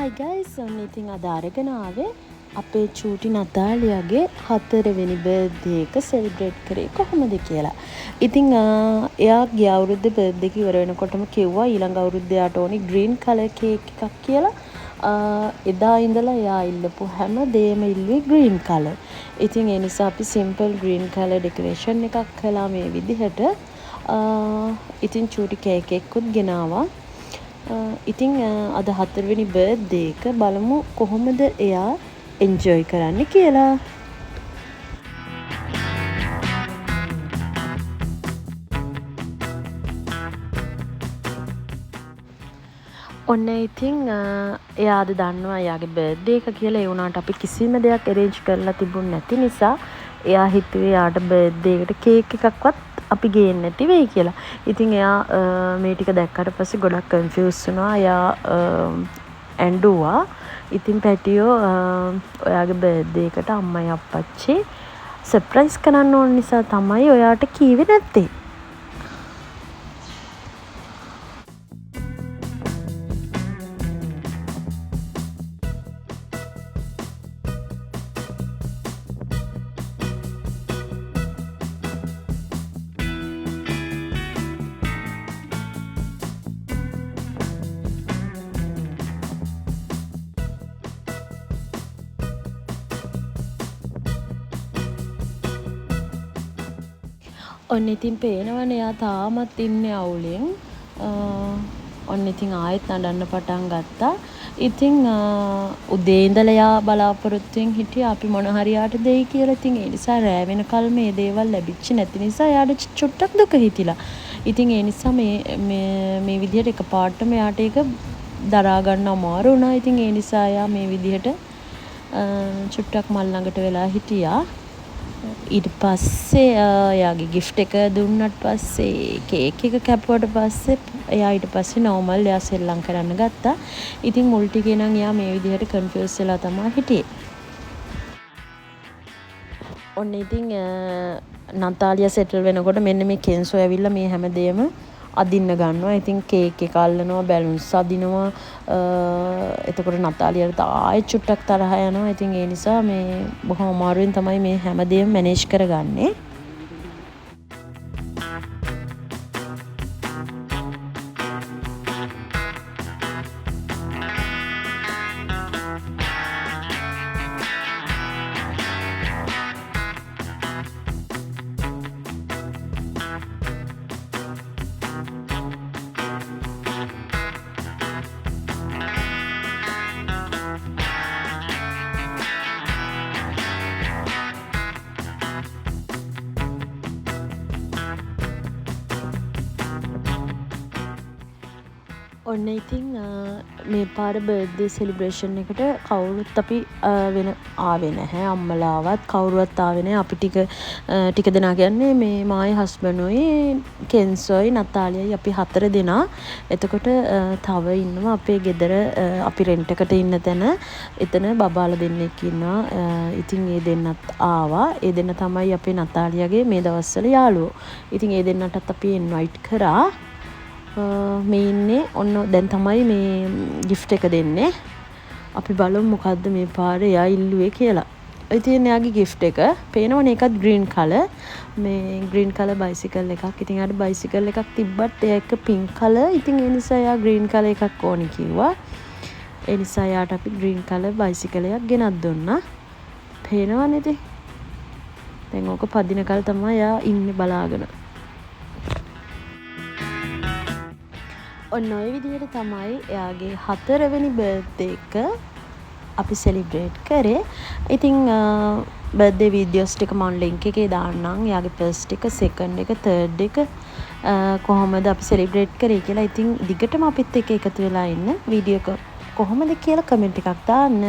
Hi guys, ඔන්න ඉතින් අද අරගෙන ආවේ අපේ චූටි නතාලියාගේ 4 වෙනි බර්ත්ඩේ එක සෙලිබ්‍රේට් කරේ කොහොමද කියලා. ඉතින් එයා ගිය අවුරුද්දේ බර්ත්ඩේ එක ඉවර වෙනකොටම කිව්වා ඊළඟ අවුරුද්දේ යාට ඕනි green color cake එකක් කියලා. එදා ඉඳලා එයා ඉල්ලපු හැම දෙයක්ම ඉල්ලුවේ green color. ඉතින් ඒ නිසා අපි simple green color decoration එකක් කළා මේ විදිහට. ඉතින් චූටි cake එකකුත් ගෙනාවා. ඉතින් අද 4 වෙනි බර්ත්ඩේ එක බලමු කොහොමද එයා එන්ජොයි කරන්නේ කියලා. ඔන්න ඉතින් එයා අද දන්නවා එයාගේ බර්ත්ඩේ එක කියලා. ඒ වුණාට අපි කිසිම දෙයක් arrange කරලා තිබුණ නැති නිසා එයා හිතුවේ එයාට බර්ත්ඩේ එකට කේක් එකක්වත් අපි ගේන්න නැති වෙයි කියලා. ඉතින් එයා මේ ටික දැක්කට පස්සේ ගොඩක් කන්ෆියුස් වුණා. එයා ඇඬුවා. ඉතින් පැටියෝ ඔයාගේ බර්ත්ඩේ එකට අම්මයි අප්පච්චි සර්ප්‍රයිස් කරන්න ඕන නිසා තමයි ඔයාට කීවේ නැත්තේ. ඔන්න ඉතින් පේනවනේ එයා තාමත් ඉන්නේ අවුලෙන්. ඔන්න ඉතින් ආයෙත් නඩන්න පටන් ගත්තා. ඉතින් උදේ ඉඳලා එයා බලාපොරොත්තුෙන් හිටියා අපි මොන හරි යාට දෙයි කියලා. ඉතින් ඒ නිසා රෑ වෙනකල් මේ දේවල් ලැබිච්ච නැති නිසා එයාට චුට්ටක් දුක හිතිලා. ඉතින් ඒ නිසා මේ විදිහට එකපාරටම එයාට ඒක දරා ගන්න අමාරු වුණා. ඉතින් ඒ නිසා එයා මේ විදිහට චුට්ටක් මල් ළඟට වෙලා හිටියා. ඊට පස්සේ එයාගේ gift එක දුන්නට පස්සේ කේක් එක කැපුවට පස්සේ එයා ඊට පස්සේ normal එයා සෙල්ලම් කරන්න ගත්තා. ඉතින් මුල් ටිකේ නම් එයා මේ විදිහට confuse වෙලා තමයි හිටියේ. ඔන්න ඉතින් නතාලියා settle වෙනකොට මෙන්න මේ කෙන්සෝ ඇවිල්ලා මේ හැමදේම අදින්න ගන්නවා. ඉතින් කේක් එක අල්ලනවා, බැලුන්ස් අදිනවා. එතකොට නතාලියට ආයෙත් චුට්ටක් තරහ යනවා. ඉතින් ඒ නිසා මේ බොහොම අමාරුවෙන් තමයි මේ හැමදේම මැනේජ් කරගන්නේ. ඔන්න ඉතින් මේ පාර බර්ත්ඩේ සෙලිබ්‍රේෂන් එකට කවුරුත් අපි වෙන ආවේ නැහැ. අම්මලාවත් කවුරුවත් ආවේ නැහැ. අපි ටික දෙනා කියන්නේ මේ මායි හස්බන්ඩ්ෝයි කෙන්සෝයි නතාලියයි අපි 4 දෙනා. එතකොට තව ඉන්නවා අපේ ගෙදර අපි රෙන්ට් එකට ඉන්න තැන. එතන බබාලා දෙන්නෙක් ඉන්නවා. ඉතින් ඒ දෙන්නත් ආවා. ඒ දෙන්න තමයි අපේ නතාලියගේ මේ දවස්වල යාළුවෝ. ඉතින් ඒ දෙන්නටත් අපි ඉන්වයිට් කරා. මේ ඉන්නේ ඔන්න දැන් තමයි මේ gift එක දෙන්නේ. අපි බලමු මොකද්ද මේ පාරේ එයා ඉල්ලුවේ කියලා. ඉතින් එයාගේ gift එක පේනවනේ ඒකත් green color. මේ green color bicycle එකක්. ඉතින් එයාට bicycle එකක් තිබ්බත් එයා එක pink color. ඉතින් ඒ නිසා එයා green color එකක් ඕනි කිව්වා. ඒ නිසා එයාට අපි green color bicycle එකක් ගෙනත් දුන්නා. පේනවනේ ඉතින්. දැන් ඕක පදිනකල් තමයි එයා ඉන්නේ බලාගෙන. ඔන්න ඔය විදිහට තමයි එයාගේ 4 වෙනි බර්ත්ඩේ එක අපි සෙලිබ්‍රේට් කරේ. ඉතින් බර්ත්ඩේ වීඩියෝස් ටික මම ලින්ක් එකේ දාන්නම්. එයාගේ ෆස්ට් එක, සෙකන්ඩ් එක, තර්ඩ් එක කොහොමද අපි සෙලිබ්‍රේට් කරේ කියලා. ඉතින් දිගටම අපිත් එක්ක එකතු වෙලා ඉන්න. වීඩියෝ එක කොහොමද කියලා කමෙන්ට් එකක් දාන්න.